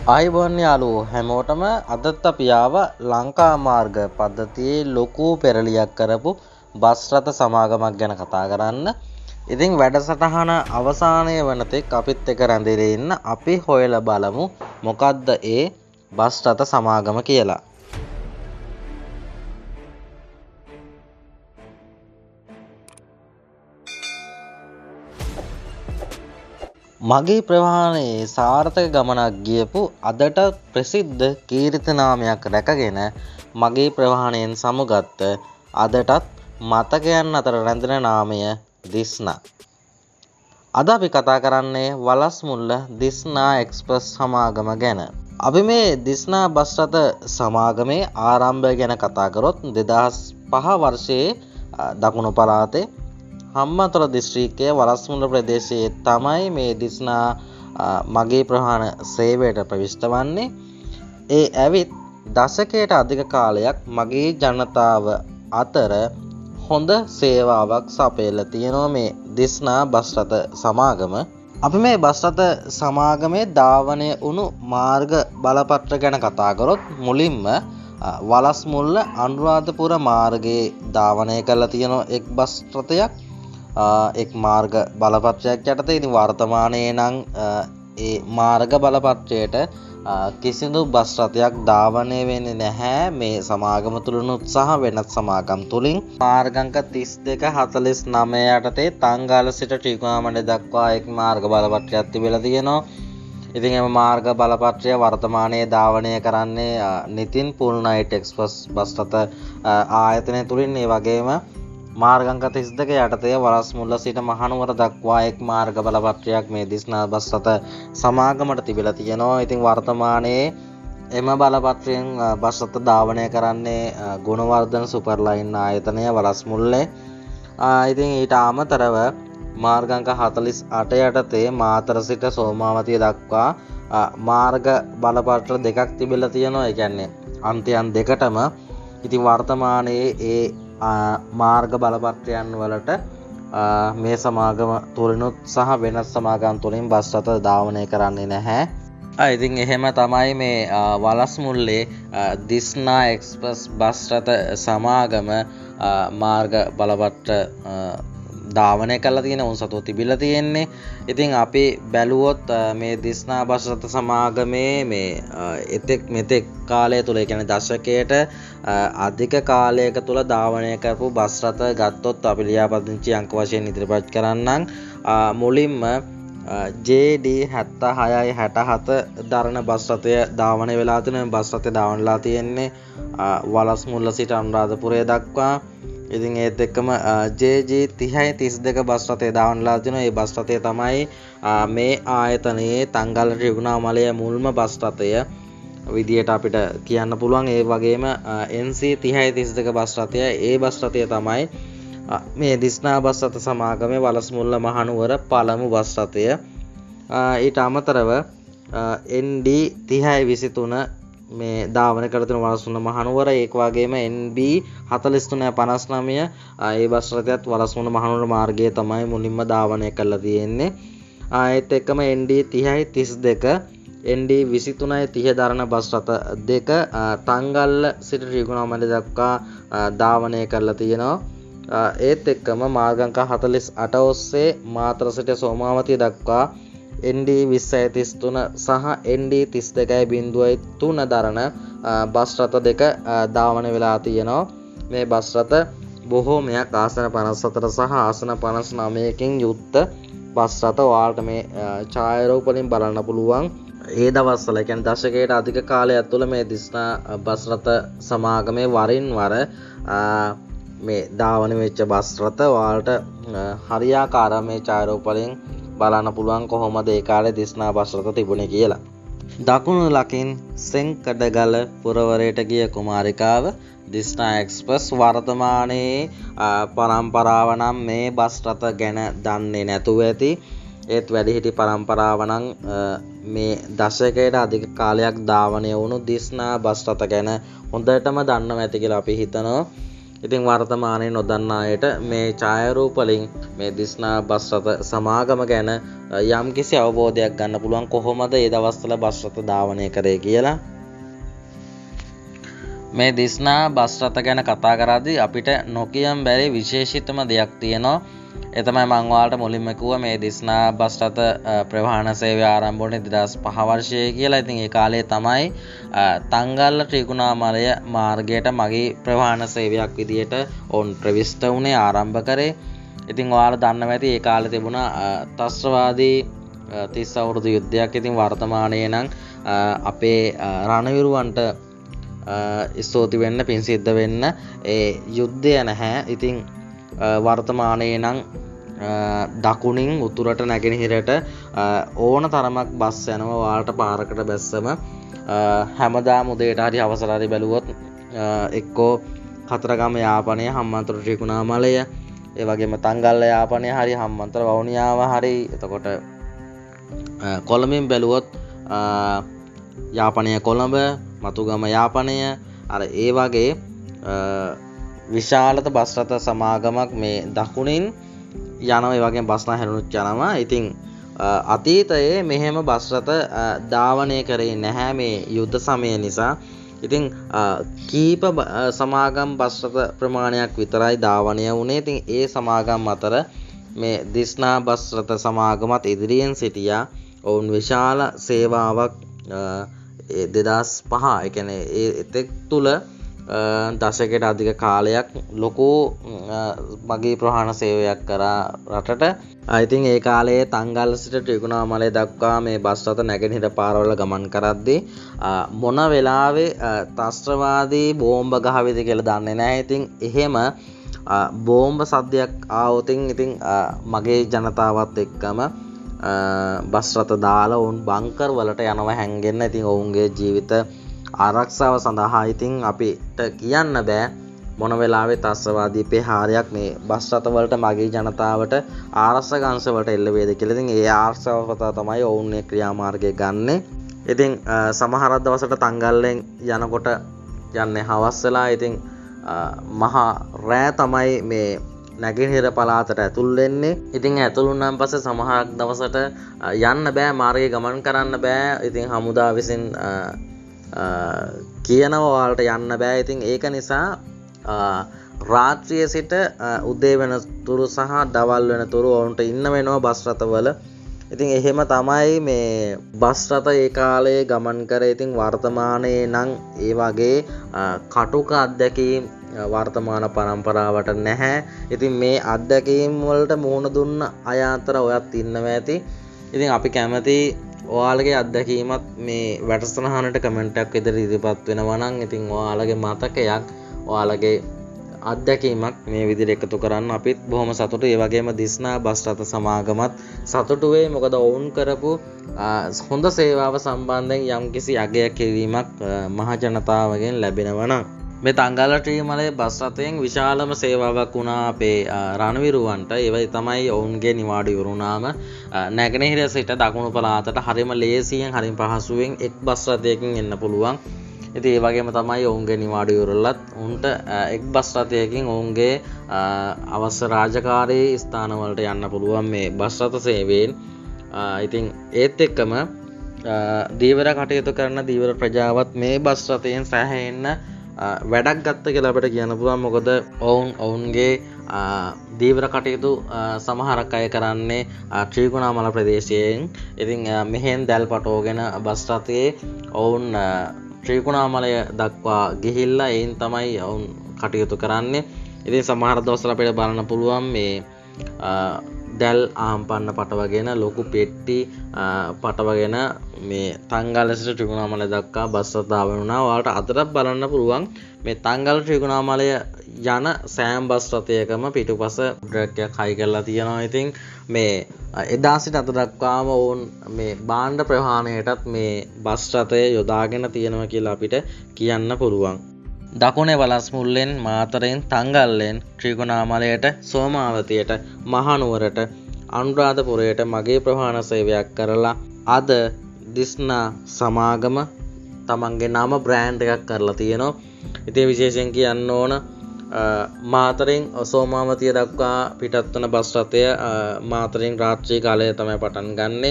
ආයුබෝවන් යාළුවෝ හැමෝටම අදත් අපි ආවා ලංකා මාර්ග පද්ධතියේ ලොකු පෙරලියක් කරපු බස් රථ සමාගමක් ගැන කතා කරන්න. ඉතින් වැඩසටහන අවසානය වන තෙක් අපිත් එක්ක රැඳිලා ඉන්න අපි හොයලා බලමු මොකද්ද ඒ බස් රථ සමාගම කියලා. මගේ ප්‍රවාහනයේ සාර්ථක ගමනක් ගියපු අදට ප්‍රසිද්ධ කීර්ති නාමයක් රැකගෙන මගේ ප්‍රවාහනයෙන් සමුගත්ත අදටත් මතකයන් අතර රැඳෙන නාමය දිස්නා. අද අපි කතා කරන්නේ වලස්මුල්ල දිස්නා එක්ස්ප්‍රස් සමාගම ගැන. අපි මේ දිස්නා බස් රථ සමාගමේ ආරම්භය ගැන කතා කරොත් 2005 වර්ෂයේ දකුණු පළාතේ හම්බන්තොට දිස්ත්‍රික්කයේ වලස්මුල්ල ප්‍රදේශයේ තමයි මේ දිස්නා මගේ ප්‍රවාහන සේවයට ප්‍රවිෂ්ඨ වන්නේ. ඒ ඇවිත් දශකයට අධික කාලයක් මගේ ජනතාව අතර හොඳ සේවාවක් සපයලා තියෙනවා මේ දිස්නා බස් රථ සමාගම. අපි මේ බස් රථ සමාගමේ ධාවනය වුණු මාර්ග බලපත්‍ර ගැන කතා කරොත් මුලින්ම වලස්මුල්ල අනුරාධපුර මාර්ගයේ ධාවනය කරලා තියෙන එක් බස් රථයක් එක් මාර්ග බලපත්‍රයක් යටතේ. ඉතින් වර්තමානයේ නම් ඒ මාර්ග බලපත්‍රයට කිසිදු බස් රථයක් ධාවනය වෙන්නේ නැහැ මේ සමාගම තුලිනුත් සහ වෙනත් සමාගම් තුලින්. මාර්ග අංක 32 49 යටතේ තංගාල සිට ත්‍රිකුණාමණ්ඩය දක්වා එක් මාර්ග බලපත්‍රයක් තිබිලා තියෙනවා. ඉතින් එම මාර්ග බලපත්‍රය වර්තමානයේ ධාවනය කරන්නේ නිතින් පුල්නයිට් එක්ස්ප්‍රස් බස් රථ ආයතනය තුලින්. ඒ වගේම මාර්ග අංක 32 යටතේ වලස්මුල්ල සිට මහනුවර දක්වා එක් මාර්ග බලපත්‍රයක් මේ දිස්නා බස් රථ සමාගමට තිබිලා තියෙනවා. ඉතින් වර්තමානයේ එම බලපත්‍රයෙන් බස් රථ ධාවනය කරන්නේ ගුණවර්ධන සුපර්ලයින් ආයතනය වලස්මුල්ලේ. ඉතින් ඊට අමතරව මාර්ග අංක 48 යටතේ මාතර සිට සෝමාවතිය දක්වා මාර්ග බලපත්‍ර දෙකක් තිබිලා තියෙනවා. ඒ කියන්නේ අන්තයන් දෙකටම. ඉතින් වර්තමානයේ ඒ මාර්ග බලපත්‍රයන් වලට මේ සමාගම තුලිනුත් සහ වෙනත් සමාගම් තුලින් බස් රථ ධාවනය කරන්නේ නැහැ. ඉතින් එහෙම තමයි මේ වලස්මුල්ලේ දිස්නා එක්ස්ප්‍රස් බස් රථ සමාගම මාර්ග බලපත්‍ර ධාවනය කරලා තියෙන උන් සතුව තිබිලා තියෙන්නේ. ඉතින් අපි බැලුවොත් මේ දිස්නා බස් රථ සමාගමේ මේ එතෙක් මෙතෙක් කාලය තුල, ඒ කියන්නේ දශකයට අධික කාලයක තුල ධාවනය කරපු බස් රථ ගත්තොත් අපි ලියාපදිංචි අංක වශයෙන් ඉදිරිපත් කරන්නම්. මුලින්ම JD 76 67 දරන බස් රථය ධාවනය වෙලා තියෙනවා. බස් රථය ධාවනය වෙලා තියෙන්නේ වලස්මුල්ල සිට අනුරාධපුරය දක්වා. ඉතින් ඒත් එක්කම JG 30 32 බස් රථය ධාවනලා තියෙනවා. ඒ බස් රථය තමයි මේ ආයතනයේ තංගල්ල ත්‍රිකුණාමලය මුල්ම බස් රථය විදියට අපිට කියන්න පුළුවන්. ඒ වගේම NC 30 32 බස් රථය, ඒ බස් රථය තමයි මේ දිස්නා බස් රථ සමාගමේ වලස්මුල්ල මහනුවර පළමු බස් රථය. ඊට අමතරව ND 30 23 මේ ධාවනය කර තියෙන වලස්මුල්ල මහනුවර. ඒක වගේම NB 43 59 ඒ බස් රථයත් වලස්මුල්ල මහනුවර මාර්ගයේ තමයි මුලින්ම ධාවනය කරලා තියෙන්නේ. ඒත් එක්කම ND 30 32 ND 23 30 දරන බස් රථ දෙක තංගල්ල සිට ත්‍රිකුණාමණ්ඩය දක්වා ධාවනය කරලා තියෙනවා. ඒත් එක්කම මාර්ග අංක 48 ඔස්සේ මාතර සිට සෝමාවතිය දක්වා ND 2033 සහ ND 32.03 දරන බස් රථ දෙක ධාවනය වෙලා තියෙනවා. මේ බස් රථ බොහෝමයක් ආසන 54 සහ ආසන 59කින් යුක්ත බස් රථ. ඔයාලට මේ ඡායාරූප වලින් බලන්න පුළුවන්. ඒ දවස්වල, ඒ කියන්නේ දශකයට අධික කාලයක් තුළ මේ දිස්නා බස් රථ සමාගමේ වරින් වර මේ ධාවනය වෙච්ච බස් රථ ඔයාලට හරියාකාර මේ ඡායාරූප වලින් බලන්න පුළුවන් කොහොමද ඒ කාලේ දිස්නා බස් රථ තිබුණේ කියලා. දකුණු ලකින් සෙන්කඩගල පුරවරයට ගිය කුමාරිකාව දිස්නා එක්ස්ප්‍රස්. වර්තමානයේ පරම්පරාව නම් මේ බස් රථ ගැන දන්නේ නැතුව ඇති. ඒත් වැඩිහිටි පරම්පරාව නම් මේ දශකයට අධික කාලයක් ධාවනය වුණු දිස්නා බස් රථ ගැන හොඳටම දන්නවා ඇති කියලා අපි හිතනවා. ඉතින් වර්තමානයේ නොදන්නා අයට මේ ඡායාරූප වලින් මේ දිස්නා බස් රථ සමාගම ගැන යම්කිසි අවබෝධයක් ගන්න පුළුවන් කොහොමද ඒ දවස්වල බස් රථ ධාවනය කරේ කියලා. මේ දිස්නා බස් රථ ගැන කතා කරද්දී අපිට නොකියම් බැරි විශේෂිතම දෙයක් තියෙනවා. ඒ තමයි මම ඔයාලට මුලින්ම කිව්වා මේ දිස්නා බස් රථ ප්‍රවාහන සේවය ආරම්භ වුණේ 2005 වර්ෂයේ කියලා. ඉතින් ඒ කාලේ තමයි තංගල්ල ත්‍රිකුණාමලය මාර්ගයට මගී ප්‍රවාහන සේවයක් විදියට ඔවුන් ප්‍රවිෂ්ඨ වුණේ ආරම්භ කරේ. ඉතින් ඔයාලා දන්නවා ඇති ඒ කාලේ තිබුණා ත්‍රස්තවාදී 30 අවුරුදු යුද්ධයක්. ඉතින් වර්තමානයේ නම් අපේ රණවිරුවන්ට ස්තුති වෙන්න පින් සිද්ධ වෙන්න ඒ යුද්ධය නැහැ. ඉතින් වර්තමානයේ නම් දකුණින් උතුරට නැගෙනහිරට ඕන තරමක් බස් යනවා. ඔයාලට පාරකට බැස්සම හැමදාම උදේට හරි අවසර හරි බැලුවොත් එක්කෝ කතරගම යාපනය හම්බන්තොට ත්‍රිකුණාමලය, ඒ වගේම තංගල්ල යාපනය හරි හම්බන්තොට වවුනියාව හරි, එතකොට කොළඹින් බැලුවොත් යාපනය කොළඹ, මතුගම යාපනය, අර ඒ වගේ විශාලත බස් රථ සමාගමක් මේ දකුණින් යනවා. ඒ වගේම බස් නැහැරුණුත් යනවා. ඉතින් අතීතයේ මෙහෙම බස් රථ ධාවනය කරේ නැහැ මේ යුද්ධ සමය නිසා. ඉතින් කීප සමාගම් බස් රථ ප්‍රමාණයක් විතරයි ධාවනය වුණේ. ඉතින් ඒ සමාගම් අතර මේ දිස්නා බස් රථ සමාගමත් ඉදිරියෙන් සිටියා. ඔවුන් විශාල සේවාවක් 2005 ඒ කියන්නේ එතෙක් තුල දශකයට අධික කාලයක් ලොකු මගී ප්‍රවාහන සේවයක් කරා රටට. ඉතින් ඒ කාලයේ තංගල්ල සිට ත්‍රිකුණාමලය දක්වා මේ බස් රථ නැගෙනහිර පාරවල ගමන් කරද්දී මොන වෙලාවේ ත්‍රස්තවාදී බෝම්බ ගහවිද කියලා දන්නේ නැහැ. ඉතින් එහෙම බෝම්බ සද්දයක් ආවොතින් ඉතින් මගේ ජනතාවත් එක්කම බස් රථ දාලා ඔවුන් බංකර් වලට යනවා හැංගෙන්න. ඉතින් ඔවුන්ගේ ජීවිත ආරක්ෂාව සඳහා ඉතින් අපිට කියන්න බෑ මොන වෙලාවෙ ත්‍රස්තවාදී ප්‍රහාරයක් මේ බස් රථ වලට මගේ ජනතාවට ආරක්ෂක අංශ වලට එල්ල වේද කියලා. ඉතින් ඒ ආරක්ෂාව පතා තමයි ඔවුන් මේ ක්‍රියාමාර්ගය ගන්නෙ. ඉතින් සමහර දවසට තංගල්ලෙන් යනකොට යන්නේ හවස් වෙලා. ඉතින් මහා රෑ තමයි මේ නැගෙනහිර පළාතට ඇතුල් වෙන්නේ. ඉතින් ඇතුල් වුණාන් පස්සේ සමහර දවසට යන්න බෑ, මාර්ගයේ ගමන් කරන්න බෑ. ඉතින් හමුදා විසින් කියනවා ඔයාලට යන්න බෑ. ඉතින් ඒක නිසා රාත්‍රියේ සිට උදේ වෙනතුරු සහ දවල් වෙනතුරු ඔවුන්ට ඉන්න වෙනවා බස් රථවල. ඉතින් එහෙම තමයි මේ බස් රථ ඒ කාලේ ගමන් කරේ. ඉතින් වර්තමානයේ නම් ඒ වගේ කටුක අත්දැකීම් වර්තමාන පරම්පරාවට නැහැ. ඉතින් මේ අත්දැකීම් වලට මුහුණ දුන්න අය අතර ඔයත් ඉන්නවා ඇති. ඉතින් අපි කැමති ඔයාලගේ අත්දැකීමත් මේ වැඩසටහනට කමෙන්ට් එකක් විදිහට ඉදිරිපත් වෙනවා නම් ඉතින් ඔයාලගේ මතකයක්, ඔයාලගේ අත්දැකීමක් මේ විදිහට එකතු කරන්න අපිත් බොහොම සතුටුයි. ඒ වගේම දිස්නා බස් රථ සමාගමත් සතුටු වෙයි. මොකද ඔවුන් කරපු හොඳ සේවාව සම්බන්ධයෙන් යම්කිසි අගයක් කිරීමක් මහ ජනතාවගෙන් ලැබෙනවා නම් මේ තංගල්ල ත්‍රිකුණාමලය බස් රථයෙන් විශාලම සේවාවක් වුණා අපේ රණවිරුවන්ට. ඒ තමයි ඔවුන්ගේ නිවාඩු ඉවරුනාම නැගෙනහිර සිට දකුණු පළාතට හරිම ලේසියෙන් හරිම පහසුවෙන් එක් බස් රථයකින් එන්න පුළුවන්. ඉතින් ඒ වගේම තමයි ඔවුන්ගේ නිවාඩු ඉවරලත් උන්ට එක් බස් රථයකින් ඔවුන්ගේ අවශ්‍ය රාජකාරී ස්ථානවලට යන්න පුළුවන් මේ බස් රථ සේවයෙන්. ඉතින් ඒත් එක්කම දීවර කටයුතු කරන දීවර ප්‍රජාවත් මේ බස් රථයෙන් සෑහෙන්න වැඩක් ගත්ත කියලා අපිට කියන්න පුළුවන්. මොකද ඔවුන්ගේ දීවර කටයුතු සමහරක් අය කරන්නේ ත්‍රිකුණාමල ප්‍රදේශයෙන්. ඉතින් මෙහෙන් දැල් පටවගෙන බස් රථයේ ඔවුන් ත්‍රිකුණාමලය දක්වා ගිහිල්ලා එයින් තමයි ඔවුන් කටයුතු කරන්නේ. ඉතින් සමහර දවස්වල අපිට බලන්න පුළුවන් මේ දැල් ආම්පන්න පටවගෙන ලොකු පෙට්ටි පටවගෙන මේ තංගල්ල සිට ත්‍රිකුණාමලය දක්වා බස් රථ ආවුණා. ඔයාලට අදටත් බලන්න පුළුවන් මේ තංගල්ල ත්‍රිකුණාමලය යන සෑම බස් රථයකම පිටුපස ට්‍රක් එකක් හයි කරලා තියෙනවා. ඉතින් මේ එදා සිට අද දක්වාම ඔවුන් මේ භාණ්ඩ ප්‍රවාහණයටත් මේ බස් රථය යොදාගෙන තියෙනවා කියලා අපිට කියන්න පුළුවන්. දකුණේ වලස් මුල්ලෙන් මාතරෙන් තංගල්ලෙන් ත්‍රිකුණාමලයට සෝමාවතියට මහනුවරට අනුරාධපුරයට මගේ ප්‍රවාහන සේවයක් කරලා අද දිස්නා සමාගම තමන්ගේ නම බ්‍රෑන්ඩ් එකක් කරලා තියෙනවා. ඉතින් විශේෂයෙන් කියන්න ඕන මාතරින් සෝමාවතිය දක්වා පිටත් වන බස් රථය මාතරින් රාත්‍රී කාලයේ තමයි පටන් ගන්නෙ.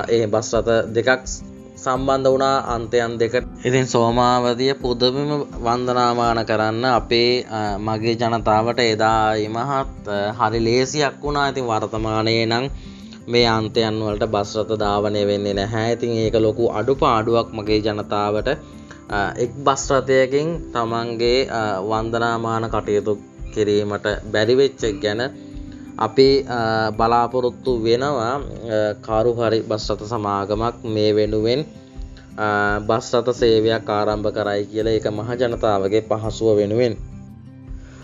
ඒ බස් රථ දෙකක් සම්බන්ධ වුණා අන්තයන් දෙකට. ඉතින් සෝමාවතිය පුදබිම වන්දනාමාන කරන්න අපේ මගේ ජනතාවට එදා ඉමහත් හරි ලේසියක් වුණා. ඉතින් වර්තමානයේ නම් මේ අන්තයන් වලට බස් රථ ධාවනය වෙන්නේ නැහැ. ඉතින් ඒක ලොකු අඩුපාඩුවක් මගේ ජනතාවට. එක් බස් රථයකින් තමන්ගේ වන්දනාමාන කටයුතු කිරීමට බැරි වෙච්ච ගැන අපි බලාපොරොත්තු වෙනවා කාරු හරි බස් රථ සමාගමක් මේ වෙනුවෙන් බස් රථ සේවයක් ආරම්භ කරයි කියලා. ඒක මහ ජනතාවගේ පහසුව වෙනුවෙන්.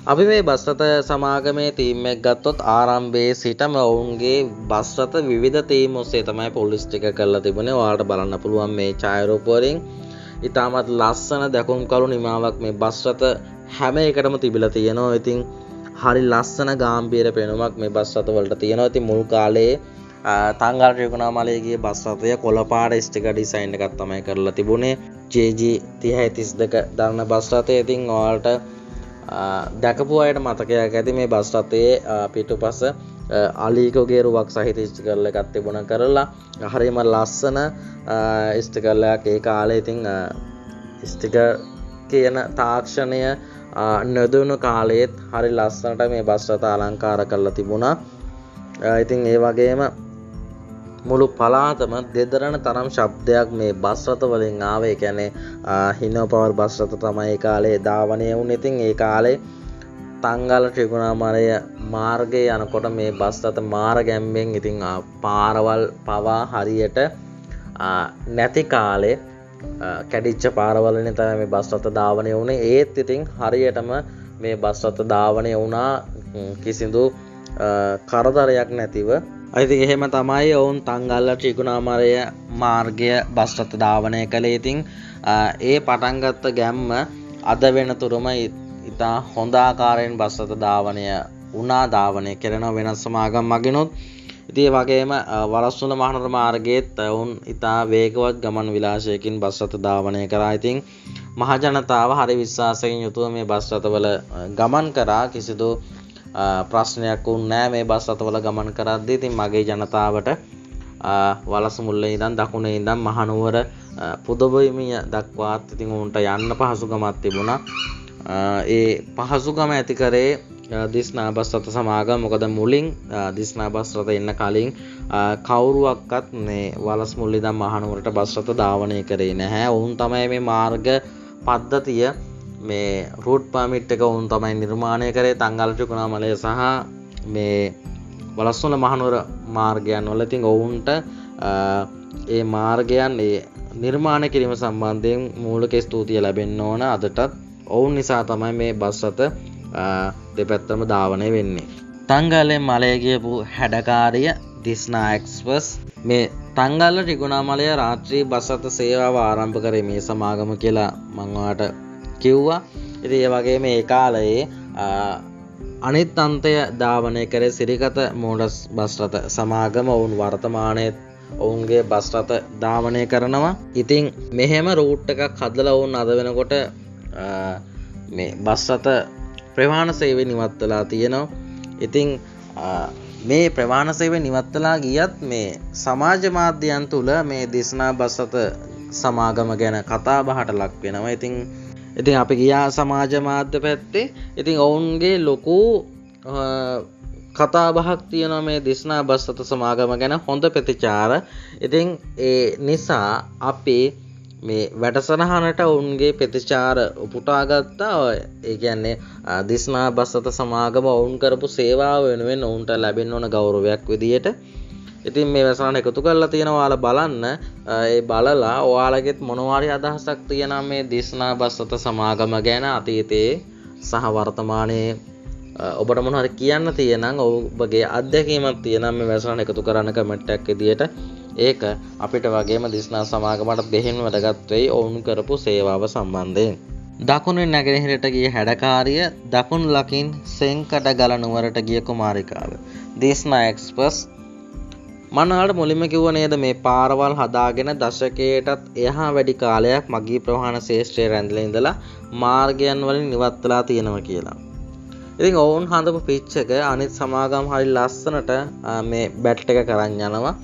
අපි මේ බස් රථ සමාගමේ තීම් එක ගත්තොත් ආරම්භයේ සිටම ඔවුන්ගේ බස් රථ විවිධ තීම් ඔස්සේ තමයි පොලිස් ටික කරලා තිබුණේ. ඔයාලට බලන්න පුළුවන් මේ ඡායාරූප වලින්. ඉතාමත් ලස්සන දැකුම් කළු නිමාවක් මේ බස් රථ හැම එකටම තිබිලා තියෙනවා. ඉතින් හරි ලස්සන ගාම්භීර පෙනුමක් මේ බස් රථ වලට තියෙනවා. ඉතින් මුල් කාලේ තංගල් ත්‍රිකුණාමලයේ ගිය බස් රථය කොළපාට ස්ටිකර් ඩිසයින් එකක් තමයි කරලා තිබුණේ. JG 3032 දරන බස් රථය. ඉතින් ඔයාලට දැකපු අයට මතකයක් ඇති මේ බස් රථයේ පිටුපස අලීකෝගේ රුවක් සහිත ස්ටිකර් එකක් තිබුණා කරලා. හරිම ලස්සන ස්ටිකර් එකක් ඒ කාලේ. ඉතින් ස්ටිකර් කියන තාක්ෂණය නොදුණු කාලෙත් හරි ලස්සනට මේ බස් රථ අලංකාර කරලා තිබුණා. ඉතින් ඒ වගේම මුළු පළාතම දෙදරන තරම් ශබ්දයක් මේ බස් රථ වලින් ආවේ. ඒ කියන්නේ හිනෝ පවර් බස් රථ තමයි ඒ කාලේ ධාවනය වුණේ. ඉතින් ඒ කාලේ තංගල ත්‍රිකුණාමලය මාර්ගයේ යනකොට මේ බස් රථ මාර ගැම්මෙන් ඉතින් පාරවල් පවා හරියට නැති කාලේ කැඩිච්ච පාරවලනේ තමයි මේ බස් රථ ධාවනය වුණේ. ඒත් ඉතින් හරියටම මේ බස් රථ ධාවනය වුණා කිසිදු කරදරයක් නැතිව. ඉතින් එහෙම තමයි ඔවුන් තංගල්ල ත්‍රිකුණාමලය මාර්ගය බස් රථ ධාවනය කළේ. ඉතින් ඒ පටන් ගත්ත ගැම්ම අද වෙනතුරුම ඉතා හොඳ ආකාරයෙන් බස් රථ ධාවනය වුණා. ධාවනය කරන වෙනස් සමාගම් මගිනුත්. ඉතින් ඒ වගේම වලස්සුන මහනුවර මාර්ගයේත් වුන් ඉතා වේගවත් ගමන් විලාසයකින් බස් රථ ධාවනය කරා. ඉතින් මහ ජනතාව හරි විශ්වාසයෙන් යුතුව මේ බස් රථවල ගමන් කරා. කිසිදු ප්‍රශ්නයක් වුණේ නැහැ මේ බස් රථවල ගමන් කරද්දී. ඉතින් මගේ ජනතාවට වලස් මුල්ලේ ඉඳන් දකුණේ ඉඳන් මහනුවර පුදබිමිය දක්වාත් ඉතින් උන්ට යන්න පහසුකමක් තිබුණා. ඒ පහසුකම ඇති කරේ දිස්නා බස් රථ සමාගම. මොකද මුලින් දිස්නා බස් රථ එන්න කලින් කවුරුවක්වත් මේ වලස් මුල්ලේ ඉඳන් මහනුවරට බස් රථ ධාවනය කරේ නැහැ. වුන් තමයි මේ මාර්ග පද්ධතිය මේ රූට් පර්මිට් එක වුන් තමයි නිර්මාණය කරේ තංගල ත්‍රිකුණාමලය සහ මේ වලස්සුන මහනුවර මාර්ගයන් වල. ඉතින් ඔවුන්ට ඒ මාර්ගයන් ඒ නිර්මාණය කිරීම සම්බන්ධයෙන් මූලික ස්තුතිය ලැබෙන්න ඕන. අදටත් ඔවුන් නිසා තමයි මේ බස් රථ දෙපැත්තම ධාවනය වෙන්නේ. තංගලෙන් මලය ගියපු හැඩකාරිය දිස්නා එක්ස්ප්‍රස්. මේ තංගල්ල ත්‍රිකුණාමලය රාත්‍රී බස් රථ සේවාව ආරම්භ කරේ මේ සමාගම කියලා මම ඔයාලට කිව්වා. ඉතින් ඒ වගේම මේ කාලයේ අනිත් අන්තය ධාවනය කරේ සිරිකත මෝටර්ස් බස් රථ සමාගම. ඔවුන් වර්තමානයේ ඔවුන්ගේ බස් රථ ධාවනය කරනවා. ඉතින් මෙහෙම රූට් එකක් හදලා ඔවුන් අද වෙනකොට මේ බස් රථ ප්‍රවාහන සේවය නිවත් වෙලා තියෙනවා. ඉතින් මේ ප්‍රවාහන සේවය නිවත් වෙලා ගියත් මේ සමාජ මාධ්‍යයන් තුල මේ දිස්නා බස් රථ සමාගම ගැන කතා බහට ලක් වෙනවා. ඉතින් අපි ගියා සමාජ මාධ්‍ය පැත්තේ. ඉතින් ඔවුන්ගේ ලොකු කතා බහක් තියෙනවා මේ දිස්නා බස් රථ සමාගම ගැන හොඳ ප්‍රතිචාර. ඉතින් ඒ නිසා අපි මේ වැඩසටහනට ඔවුන්ගේ ප්‍රතිචාර උපුටා ගත්තා. ඒ කියන්නේ දිස්නා බස් රථ සමාගම ඔවුන් කරපු සේවාව වෙනුවෙන් ඔවුන්ට ලැබෙන්න ඕන ගෞරවයක් විදියට. ඉතින් මේ වැඩසටහන එකතු කරලා තියෙනවා. ඔයාලා බලන්න. ඒ බලලා ඔයාලගෙත් මොනවා හරි අදහසක් තියෙනවා මේ දිස්නා බස් රථ සමාගම ගැන අතීතයේ සහ වර්තමානයේ ඔබට මොනවා හරි කියන්න තියෙනම් ඔබගේ අත්දැකීමක් තියෙනම් මේ වැඩසටහන එකතු කරන්න කමෙන්ට් එකක් විදියට. ඒක අපිට වගේම දිස්නා සමාගමට බෙහෙන් වැඩගත් වෙයි ඔවුන් කරපු සේවාව සම්බන්ධයෙන්. දකුණෙන් නැගෙනහිරට ගිය හැඩකාරිය දකුණු ලකින් සෙන්කඩගල නුවරට ගිය කුමාරිකාව. දිස්නා එක්ස්ප්‍රස් මම ඔයාලට මුලින්ම කිව්වා නේද මේ පාරවල් හදාගෙන දශකයටත් එහා වැඩි කාලයක් මගී ප්‍රවාහන ශේෂ්ත්‍රයේ රැඳිලා ඉඳලා මාර්ගයන් වලින් ඉවත් වෙලා තියෙනවා කියලා. ඉතින් ඔවුන් හදපු පිච් එක අනිත් සමාගම් හරි ලස්සනට මේ බැට් එක කරන් යනවා.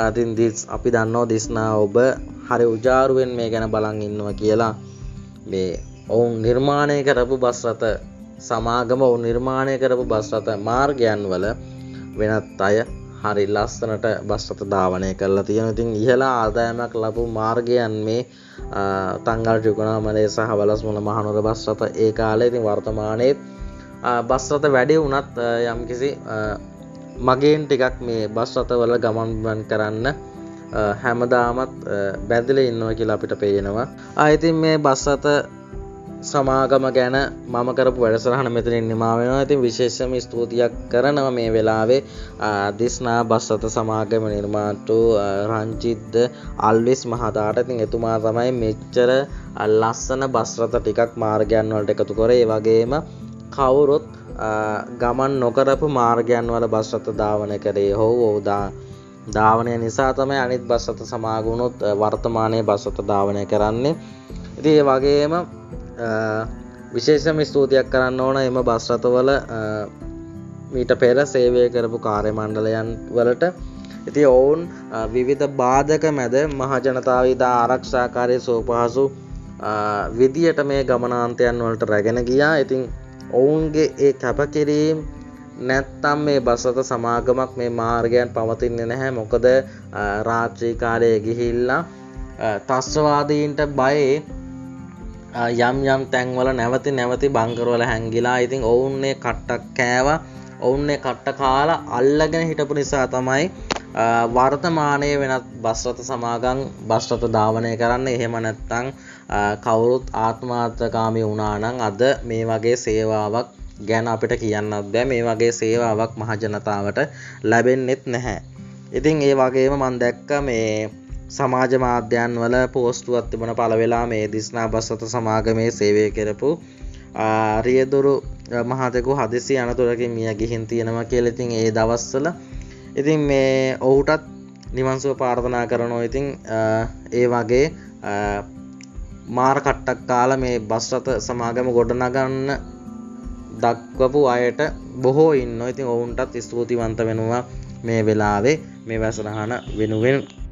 ඉතින් අපි දන්නවා දිස්නා ඔබ හරි උජාරුවෙන් මේ ගැන බලන් ඉන්නවා කියලා. මේ ඔවුන් නිර්මාණය කරපු බස් රථ සමාගම ඔවුන් නිර්මාණය කරපු බස් රථ මාර්ගයන් වල වෙනත් අය හරි ලස්සනට බස් රථ ධාවනය කරලා තියෙනවා. ඉතින් ඉහළ ආදායමක් ලැබු මාර්ගයන් මේ තංගල් ත්‍රිකුණාමලය සහ වලස්මුල මහනුවර බස් රථ ඒ කාලේ. ඉතින් වර්තමානයේ බස් රථ වැඩි වුණත් යම්කිසි මගීන් ටිකක් මේ බස් රථ වල ගමන් කරන්න හැමදාමත් බැඳලා ඉන්නවා කියලා අපිට පේනවා. ඉතින් මේ බස් රථ සමාගම ගැන මම කරපු වැඩසටහන මෙතනින් නිමා වෙනවා. ඉතින් විශේෂම ස්තුතියක් කරනවා මේ වෙලාවේ දිස්නා බස් රථ සමාගම නිර්මාතෘ රංජිත් අල්විස් මහතාට. ඉතින් එතුමා තමයි මෙච්චර ලස්සන බස් රථ ටිකක් මාර්ගයන් වලට එකතු කරේ. ඒ වගේම කවුරුත් ගමන් නොකරපු මාර්ගයන් වල බස් රථ ධාවන කරේ හොව් ධාවනය නිසා තමයි අනිත් බස් රථ සමාගමුණුත් වර්තමානයේ බස් රථ ධාවනය කරන්නේ. ඉතින් ඒ වගේම විශේෂම ස්තුතියක් කරන්න ඕන එම බස් රථවල මීට පෙර සේවය කරපු කාර්ය මණ්ඩලයන් වලට. ඉතින් ඔවුන් විවිධ බාධක මැද මහ ජනතාව ඉදා ආරක්ෂාකාරී සුවපහසු විදියට මේ ගමනාන්තයන් වලට රැගෙන ගියා. ඉතින් ඔවුන්ගේ ඒ කැපකිරීම නැත්තම් මේ බස් රථ සමාගමක් මේ මාර්ගයන් පවතින්නේ නැහැ. මොකද රාත්‍රී කාලයේ ගිහිල්ලා ත්‍රස්තවාදීන්ට බයේ යම් තැන්වල නැවති බංකරවල හැංගිලා. ඉතින් ඔවුන්නේ කට්ටක් කෑවා. ඔවුන්නේ කට්ට කාලා අල්ලගෙන හිටපු නිසා තමයි වර්තමානයේ වෙනත් බස් රථ සමාගම් බස් රථ ධාවනය කරන්නේ. එහෙම නැත්නම් කවුරුත් ආත්මාර්ථකාමී වුණා නම් අද මේ වගේ සේවාවක් ගැන අපිට කියන්නත් බෑ. මේ වගේ සේවාවක් මහ ජනතාවට ලැබෙන්නෙත් නැහැ. ඉතින් ඒ වගේම මම දැක්ක මේ සමාජ මාධ්‍යයන් වල පෝස්ටුවක් තිබුණ පළ වෙලා මේ දිස්නා බස් රථ සමාගමේ සේවය කරපු රියදුරු මහතෙකු හදිසි අනතුරකින් මිය ගිහින් තියෙනවා කියලා. ඉතින් ඒ දවස්වල ඉතින් මේ ඔහුටත් නිවන් සුව ප්‍රාර්ථනා කරනවා. ඉතින් ඒ වගේ මාර කට්ටක් කාලා මේ බස් රථ සමාගම ගොඩනගන්න දක්වපු අයට බොහෝ ඉන්නවා. ඉතින් ඔවුන්ටත් ස්තුතිවන්ත වෙනවා මේ වෙලාවේ මේ වැඩසටහන වෙනුවෙන්.